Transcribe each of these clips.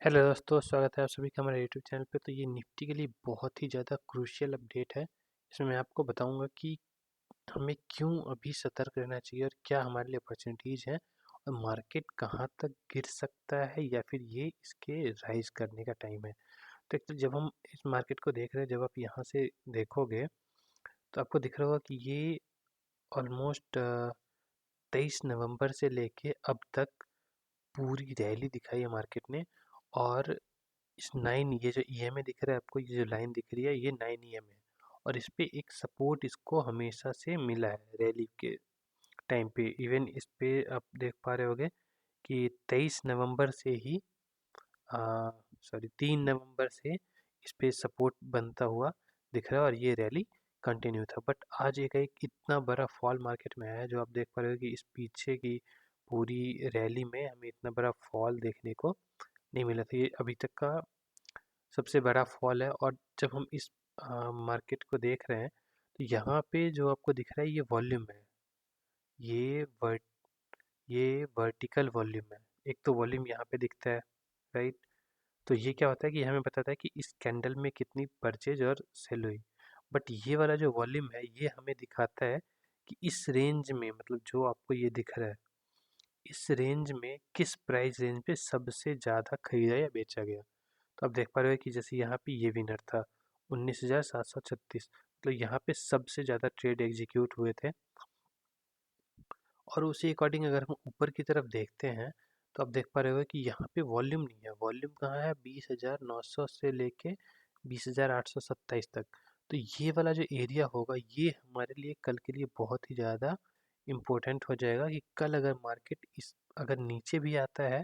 Hello दोस्तों, स्वागत है आप सभी का हमारे यूट्यूब चैनल पे। तो ये निफ्टी के लिए बहुत ही ज़्यादा क्रूशियल अपडेट है। इसमें मैं आपको बताऊंगा कि हमें क्यों अभी सतर्क रहना चाहिए और क्या हमारे लिए अपॉर्चुनिटीज़ हैं और मार्केट कहाँ तक गिर सकता है या फिर ये इसके राइज करने का टाइम है। तो एक तो जब हम इस मार्केट को देख रहे हैं, जब आप यहाँ से देखोगे तो आपको दिख रहा होगा कि ये ऑलमोस्ट 23 नवंबर से लेके अब तक पूरी रैली दिखाई है मार्केट ने। और इस 9, ये जो ईएमए दिख रहा है आपको, ये जो लाइन दिख रही है, ये 9 ईएमए है। और इस पे एक सपोर्ट इसको हमेशा से मिला है रैली के टाइम पे। इवन इस पे आप देख पा रहे होगे कि 23 नवंबर से ही सॉरी 3 नवंबर से इस पे सपोर्ट बनता हुआ दिख रहा है और ये रैली कंटिन्यू था। बट आज एक इतना बड़ा फॉल मार्केट में आया है, जो आप देख पा रहे हो कि इस पीछे की पूरी रैली में हमें इतना बड़ा फॉल देखने को नहीं मिला था। ये अभी तक का सबसे बड़ा फॉल है। और जब हम इस मार्केट को देख रहे हैं तो यहाँ पे जो आपको दिख रहा है ये वॉल्यूम है। ये वर्ट ये वर्टिकल वॉल्यूम है। एक तो वॉल्यूम यहाँ पे दिखता है, राइट। तो ये क्या होता है कि हमें बताता है कि इस कैंडल में कितनी परचेज और सेल हुई। बट ये वाला जो वॉल्यूम है ये हमें दिखाता है कि इस रेंज में, मतलब जो आपको ये दिख रहा है, इस रेंज में किस प्राइस रेंज पे सबसे ज़्यादा खरीदा या बेचा गया। तो आप देख पा रहे हो कि जैसे यहाँ पे ये विनर था 19,736, मतलब यहाँ पे सबसे ज़्यादा ट्रेड एग्जीक्यूट हुए थे। और उसी अकॉर्डिंग अगर हम ऊपर की तरफ देखते हैं तो आप देख पा रहे हो कि यहाँ पे वॉल्यूम नहीं है। वॉल्यूम कहाँ है? 20,900 से लेके 20,827 तक। तो ये वाला जो एरिया होगा ये हमारे लिए कल के लिए बहुत ही ज़्यादा इम्पोर्टेंट हो जाएगा कि कल अगर मार्केट इस अगर नीचे भी आता है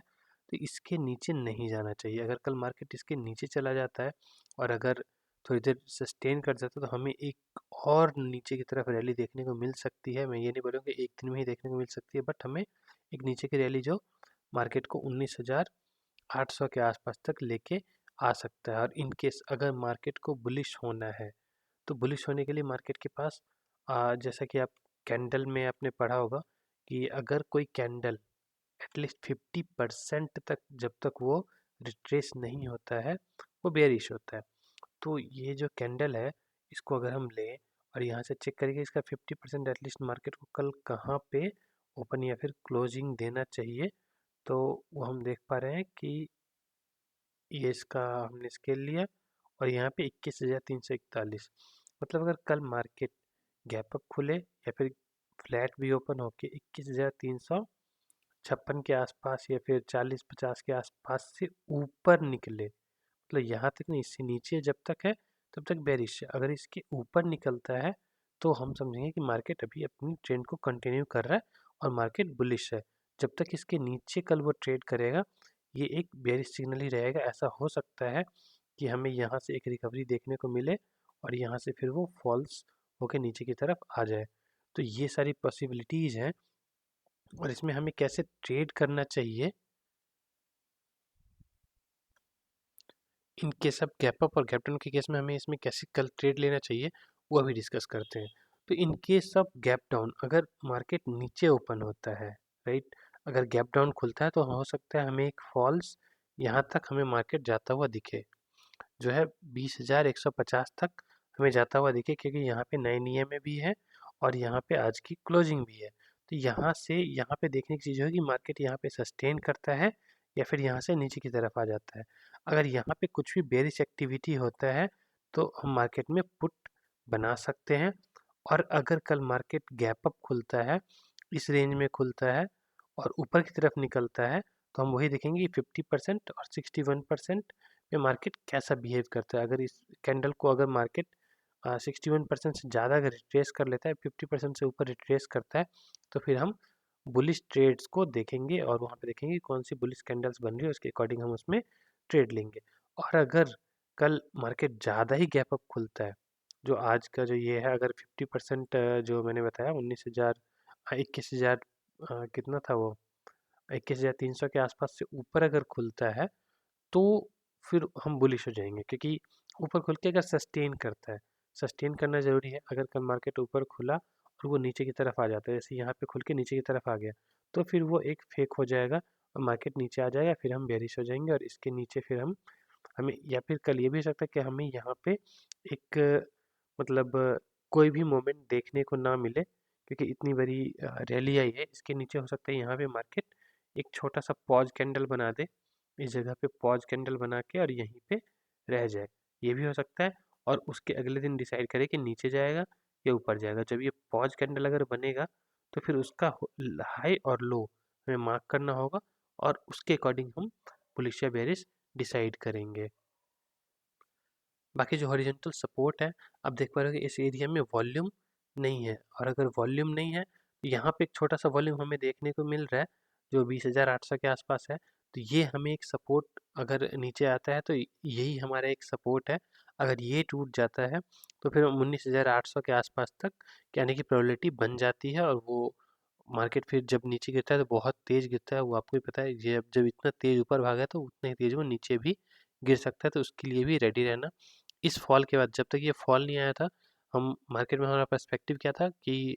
तो इसके नीचे नहीं जाना चाहिए। अगर कल मार्केट इसके नीचे चला जाता है और अगर थोड़ी देर सस्टेन कर जाता है तो हमें एक और नीचे की तरफ रैली देखने को मिल सकती है। मैं ये नहीं बोलूँगा कि एक दिन में ही देखने को मिल सकती है, बट हमें एक नीचे की रैली जो मार्केट को 19,800 के आसपास तक लेके आ सकता है। और इन केस अगर मार्केट को बुलिश होना है तो बुलिश होने के लिए मार्केट के पास जैसा कि आप कैंडल में आपने पढ़ा होगा कि अगर कोई कैंडल एटलीस्ट 50% तक जब तक वो रिट्रेस नहीं होता है वो बेयरिश होता है। तो ये जो कैंडल है इसको अगर हम लें और यहाँ से चेक करेंगे इसका 50% एटलीस्ट मार्केट को कल कहाँ पे ओपन या फिर क्लोजिंग देना चाहिए, तो वो हम देख पा रहे हैं कि ये इसका हमने स्केल लिया और यहाँ पे 21,341। मतलब अगर कल मार्केट गैप अप खुले या फिर फ्लैट भी ओपन होके 21,356 के आसपास या फिर 40-50 के आसपास से ऊपर निकले, मतलब यहाँ तक नहीं, इससे नीचे जब तक है तब तक बेरिश है। अगर इसके ऊपर निकलता है तो हम समझेंगे कि मार्केट अभी अपनी ट्रेंड को कंटिन्यू कर रहा है और मार्केट बुलिश है। जब तक इसके नीचे कल वो ट्रेड करेगा ये एक बेरिश सिग्नल ही रहेगा। ऐसा हो सकता है कि हमें यहाँ से एक रिकवरी देखने को मिले और यहाँ से फिर वो फॉल्स होकर नीचे की तरफ आ जाए। तो ये सारी पॉसिबिलिटीज़ हैं और इसमें हमें कैसे ट्रेड करना चाहिए in case of gap up और गैप डाउन के केस में, हमें इसमें कैसे कल ट्रेड लेना चाहिए वो अभी डिस्कस करते हैं। तो in case of gap down अगर मार्केट नीचे ओपन होता है, राइट, अगर गैप डाउन खुलता है तो हो सकता है हमें एक फॉल्स यहाँ तक हमें मार्केट जाता हुआ दिखे, जो है 20,150 तक हमें जाता हुआ दिखे, क्योंकि यहाँ पे 9 ईएमए भी है और यहाँ पे आज की क्लोजिंग भी है। तो यहाँ से यहाँ पे देखने की चीज़ होगी मार्केट यहाँ पे सस्टेन करता है या फिर यहाँ से नीचे की तरफ आ जाता है। अगर यहाँ पे कुछ भी बेरिश एक्टिविटी होता है तो हम मार्केट में पुट बना सकते हैं। और अगर कल मार्केट गैप अप खुलता है, इस रेंज में खुलता है और ऊपर की तरफ निकलता है, तो हम वही देखेंगे कि 50% और 61% में मार्केट कैसा बिहेव करता है। अगर इस कैंडल को अगर मार्केट 61% से ज़्यादा अगर रिट्रेस कर लेता है, 50% से ऊपर रिट्रेस करता है, तो फिर हम बुलिश ट्रेड्स को देखेंगे और वहाँ पे देखेंगे कौन सी बुलिश कैंडल्स बन रही है, उसके अकॉर्डिंग हम उसमें ट्रेड लेंगे। और अगर कल मार्केट ज़्यादा ही गैप अप खुलता है, जो आज का जो ये है, अगर 50% जो मैंने बताया 19,000 21,000 कितना था वो, 21,300 के आसपास से ऊपर अगर खुलता है तो फिर हम बुलिश हो जाएंगे, क्योंकि ऊपर खुल के अगर सस्टेन करता है, सस्टेन करना ज़रूरी है। अगर कल मार्केट ऊपर खुला और वो नीचे की तरफ आ जाता है, जैसे यहाँ पे खुल के नीचे की तरफ आ गया, तो फिर वो एक फेक हो जाएगा मार्केट नीचे आ जाएगा, फिर हम बेयरिश हो जाएंगे और इसके नीचे फिर हमें या फिर कल ये भी हो सकता है कि हमें यहाँ पे एक मतलब कोई भी मोमेंट देखने को ना मिले, क्योंकि इतनी बड़ी रैली आई है। इसके नीचे हो सकता है यहाँ पे मार्केट एक छोटा सा पॉज कैंडल बना दे, इस जगह पे पॉज कैंडल बना के और यहीं पे रह जाए, ये भी हो सकता है। और उसके अगले दिन डिसाइड करे कि नीचे जाएगा या ऊपर जाएगा। जब ये पॉज कैंडल अगर बनेगा तो फिर उसका हाई और लो हमें मार्क करना होगा और उसके अकॉर्डिंग हम बुलिश या बेरिश डिसाइड करेंगे। बाकी जो हॉरिजॉन्टल सपोर्ट है, आप देख पा रहे हो कि इस एरिया में वॉल्यूम नहीं है, और अगर वॉल्यूम नहीं है तो यहाँ पे एक छोटा सा वॉल्यूम हमें देखने को मिल रहा है जो 20,800 के आसपास है। तो ये हमें एक सपोर्ट, अगर नीचे आता है तो यही हमारा एक सपोर्ट है। अगर ये टूट जाता है तो फिर 19,800 के आसपास तक आने की प्रोबेबिलिटी बन जाती है, और वो मार्केट फिर जब नीचे गिरता है तो बहुत तेज गिरता है, वो आपको भी पता है। ये जब इतना तेज ऊपर भागा है तो उतना ही तेज वो नीचे भी गिर सकता है, तो उसके लिए भी रेडी रहना। इस फॉल के बाद, जब तक ये फॉल नहीं आया था, हम मार्केट में हमारा पर्सपेक्टिव क्या था कि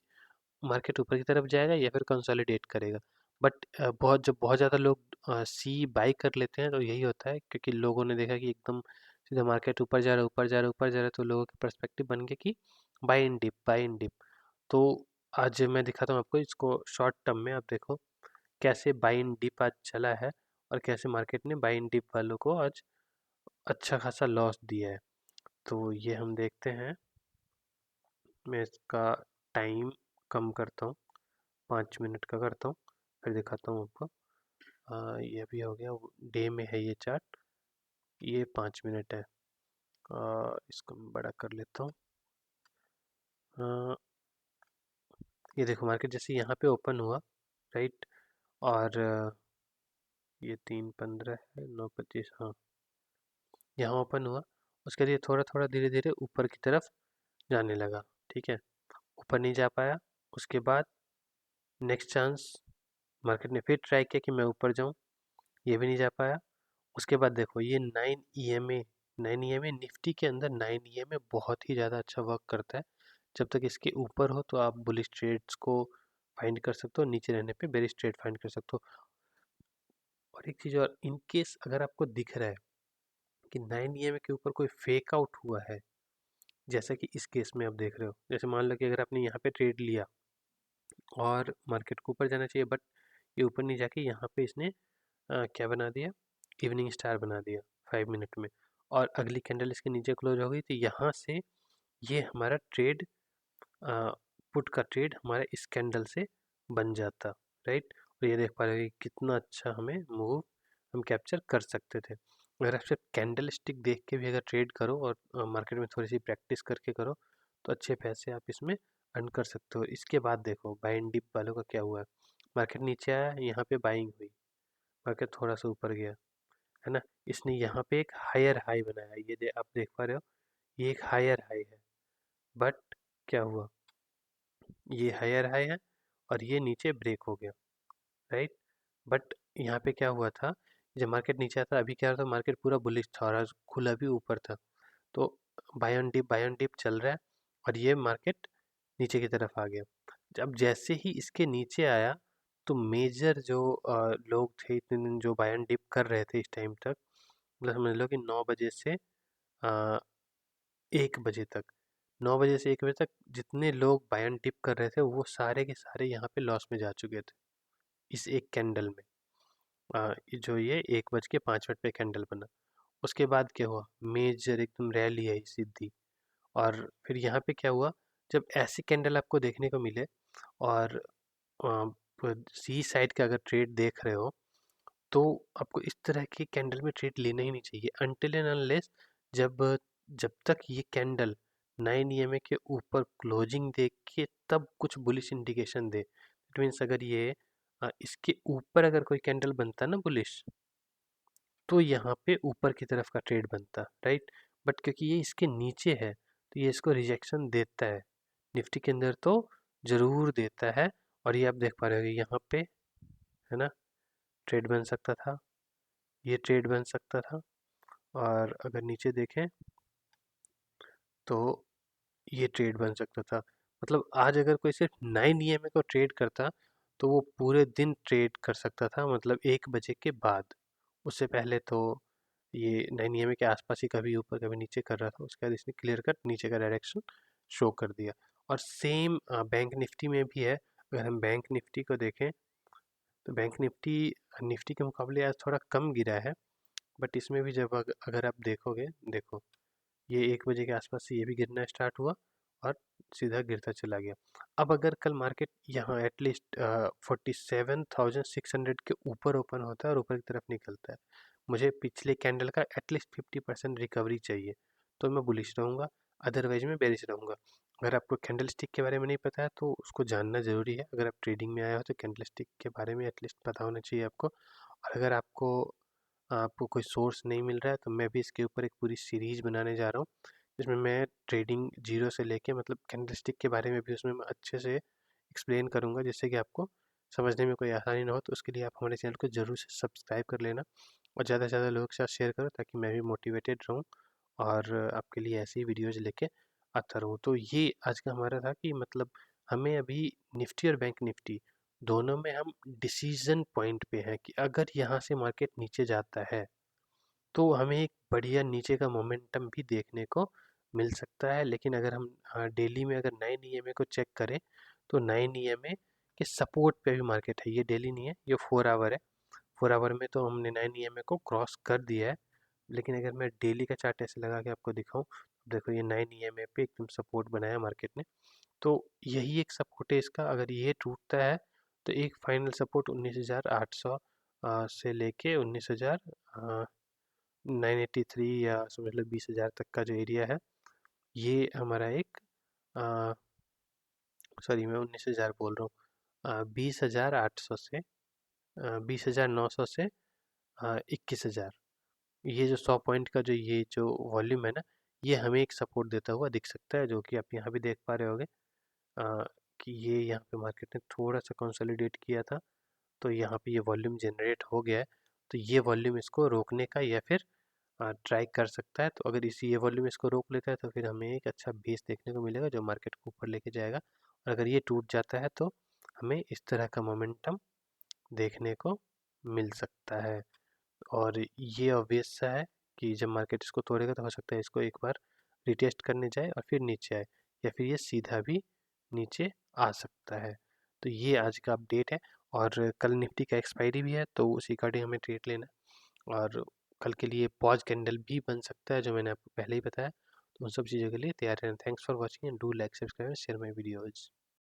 मार्केट ऊपर की तरफ जाएगा या फिर कंसोलिडेट करेगा। बट जब बहुत ज़्यादा लोग सी बाई कर लेते हैं तो यही होता है, क्योंकि लोगों ने देखा कि एकदम सीधा मार्केट ऊपर जा रहा है, ऊपर जा रहा है, ऊपर जा रहा है, तो लोगों के पर्सपेक्टिव बन गया कि buy in dip, buy in dip. तो आज मैं दिखाता हूँ आपको इसको शॉर्ट टर्म में। आप देखो कैसे बाई इन डिप आज चला है और कैसे मार्केट ने बाई इन डिप वालों को आज अच्छा खासा लॉस दिया है। तो ये हम देखते हैं। मैं इसका टाइम कम करता हूँ, 5 मिनट का करता हूँ, फिर दिखाता हूँ आपको। ये भी हो गया, डे में है ये चार्ट, ये 5 मिनट है। इसको मैं बड़ा कर लेता हूँ। अ, ये देखो मार्केट जैसे यहाँ पे ओपन हुआ, राइट, और ये 3:15 है, 9:25, हाँ, यहाँ ओपन हुआ। उसके लिए थोड़ा थोड़ा धीरे धीरे ऊपर की तरफ जाने लगा, ठीक है। ऊपर नहीं जा पाया, उसके बाद नेक्स्ट चांस मार्केट ने फिर ट्राई किया कि मैं ऊपर जाऊं, ये भी नहीं जा पाया। उसके बाद देखो ये 9 EMA निफ्टी के अंदर 9 EMA बहुत ही ज़्यादा अच्छा वर्क करता है। जब तक इसके ऊपर हो तो आप बुलिश ट्रेड्स को फाइंड कर सकते हो, नीचे रहने पे बेरिश ट्रेड फाइंड कर सकते हो। और एक चीज़ और, इन केस अगर आपको दिख रहा है कि 9 EMA के ऊपर कोई फेक आउट हुआ है, जैसा कि इस केस में आप देख रहे हो, जैसे मान लो कि अगर आपने यहाँ पे ट्रेड लिया और मार्केट को ऊपर जाना चाहिए, बट ये ऊपर नहीं जाके यहाँ पे इसने क्या बना दिया, इवनिंग स्टार बना दिया 5 मिनट में, और अगली कैंडल इसके नीचे क्लोज हो गई, तो यहाँ से ये हमारा ट्रेड, पुट का ट्रेड हमारा इस कैंडल से बन जाता, राइट। और ये देख पा रहे हो कि कितना अच्छा हमें मूव हम कैप्चर कर सकते थे। अगर आप सिर्फ कैंडल स्टिक देख के भी अगर ट्रेड करो और मार्केट में थोड़ी सी प्रैक्टिस करके करो तो अच्छे पैसे आप इसमें अर्न कर सकते हो। इसके बाद देखो बाय एंड डिप वालों का क्या हुआ है। मार्केट नीचे आया, यहाँ पे बाइंग हुई, मार्केट थोड़ा सा ऊपर गया, है ना। इसने यहाँ पे एक हायर हाई बनाया, आप देख पा रहे हो, ये एक हायर हाई है। बट क्या हुआ, ये हायर हाई है और ये नीचे ब्रेक हो गया, राइट। बट यहाँ पे क्या हुआ था, जब मार्केट नीचे आता अभी क्या था, मार्केट पूरा बुलिश था और आज खुला भी ऊपर था। तो बाय ऑन डिप चल रहा है और ये मार्केट नीचे की तरफ आ गया। जब जैसे ही इसके नीचे आया तो मेजर जो लोग थे इतने दिन जो बाय एंड डिप कर रहे थे इस टाइम तक, मतलब समझ लो कि 9 बजे से 1 बजे तक, 9 बजे से 1 बजे तक जितने लोग बाय एंड डिप कर रहे थे वो सारे के सारे यहाँ पे लॉस में जा चुके थे इस एक कैंडल में। जो ये 1:05 पे कैंडल बना, उसके बाद क्या हुआ, मेजर एकदम रैली आई सीधी। और फिर यहाँ पे क्या हुआ, जब ऐसे कैंडल आपको देखने को मिले और सी साइड का अगर ट्रेड देख रहे हो तो आपको इस तरह के कैंडल में ट्रेड लेना ही नहीं चाहिए अनटिल एंड अनलेस जब जब तक ये कैंडल 9 EMA के ऊपर क्लोजिंग देख के तब कुछ bullish indication they. It means अगर ये इसके ऊपर अगर कोई कैंडल बनता ना बुलिश, तो यहाँ पे ऊपर की तरफ का ट्रेड बनता, राइट। बट क्योंकि ये इसके नीचे है तो ये इसको रिजेक्शन देता है, निफ्टी के अंदर तो ज़रूर देता है। और ये आप देख पा रहे हो यहाँ पे, है ना, ट्रेड बन सकता था, ये ट्रेड बन सकता था। और अगर नीचे देखें तो ये ट्रेड बन सकता था। मतलब आज अगर कोई सिर्फ 9 EMA को ट्रेड करता तो वो पूरे दिन ट्रेड कर सकता था, मतलब 1 बजे के बाद। उससे पहले तो ये 9 EMA के आसपास ही कभी ऊपर कभी नीचे कर रहा था। उसके बाद इसने क्लियर कट नीचे का डायरेक्शन शो कर दिया। और सेम बैंक निफ्टी में भी है। अगर हम बैंक निफ्टी को देखें तो बैंक निफ्टी निफ्टी के मुकाबले आज थोड़ा कम गिरा है। बट इसमें भी जब अगर आप देखोगे, देखो ये 1 बजे के आसपास से ये भी गिरना स्टार्ट हुआ और सीधा गिरता चला गया। अब अगर कल मार्केट यहाँ एटलीस्ट 47,600 के ऊपर ओपन होता है और ऊपर की तरफ निकलता है, मुझे पिछले कैंडल का एटलीस्ट 50% रिकवरी चाहिए, तो मैं बुलिश रहूँगा, अदरवाइज मैं बेरिश रहूँगा। अगर आपको कैंडल स्टिक के बारे में नहीं पता है तो उसको जानना ज़रूरी है। अगर आप ट्रेडिंग में आए हो तो कैंडल स्टिक के बारे में एटलीस्ट पता होना चाहिए आपको। और अगर आपको कोई सोर्स नहीं मिल रहा है तो मैं भी इसके ऊपर एक पूरी सीरीज बनाने जा रहा हूँ, जिसमें मैं ट्रेडिंग जीरो से लेके मतलब कैंडलस्टिक के बारे में भी उसमें मैं अच्छे से एक्सप्लेन करूँगा, जिससे कि आपको समझने में कोई आसानी ना हो। तो उसके लिए आप हमारे चैनल को ज़रूर से सब्सक्राइब कर लेना और ज़्यादा से ज़्यादा लोगों के साथ शेयर करो, ताकि मैं भी मोटिवेटेड रहूँ और आपके लिए ऐसी ही वीडियोज़ लेके आता रहूँ। तो ये आज का हमारा था कि मतलब हमें अभी निफ्टी और बैंक निफ्टी दोनों में हम डिसीजन पॉइंट पे हैं कि अगर यहाँ से मार्केट नीचे जाता है तो हमें एक बढ़िया नीचे का मोमेंटम भी देखने को मिल सकता है। लेकिन अगर हम डेली में अगर 9 EMA को चेक करें तो 9 EMA के सपोर्ट पे भी मार्केट है। ये डेली नहीं है, ये 4 आवर है। 4 आवर में तो हमने 9 EMA को क्रॉस कर दिया है। लेकिन अगर मैं डेली का चार्ट ऐसे लगा के आपको दिखाऊं, देखो ये 9 EMA पे एकदम सपोर्ट बनाया मार्केट ने। तो यही एक सपोर्ट है इसका। अगर ये टूटता है तो एक फाइनल सपोर्ट 19,800 से लेके 19,983 या समझ लो 20,000 तक का जो एरिया है, ये हमारा एक सॉरी मैं 19,000 बोल रहा हूँ, 20,800 से 20,900 से 21,000, ये जो 100 पॉइंट का जो ये जो वॉल्यूम है ना, ये हमें एक सपोर्ट देता हुआ दिख सकता है, जो कि आप यहाँ भी देख पा रहे होगे कि ये यहाँ पे मार्केट ने थोड़ा सा कंसोलिडेट किया था। तो यहाँ पे ये वॉल्यूम जनरेट हो गया है। तो ये वॉल्यूम इसको रोकने का या फिर ट्राई कर सकता है। तो अगर इसी ये वॉल्यूम इसको रोक लेता है तो फिर हमें एक अच्छा बेस देखने को मिलेगा जो मार्केट को ऊपर लेके जाएगा। और अगर ये टूट जाता है तो हमें इस तरह का मोमेंटम देखने को मिल सकता है। और ये ऑब्वियस सा है कि जब मार्केट इसको तोड़ेगा तो हो सकता है इसको एक बार रिटेस्ट करने जाए और फिर नीचे आए, या फिर ये सीधा भी नीचे आ सकता है। तो ये आज का अपडेट है। और कल निफ्टी का एक्सपायरी भी है, तो उसी अकॉर्डिंग हमें ट्रेड लेना है। और कल के लिए पॉज कैंडल भी बन सकता है, जो मैंने आपको पहले ही बताया। तो उन सब चीज़ों के लिए तैयार रहना। Thanks for watching and do like subscribe share my videos.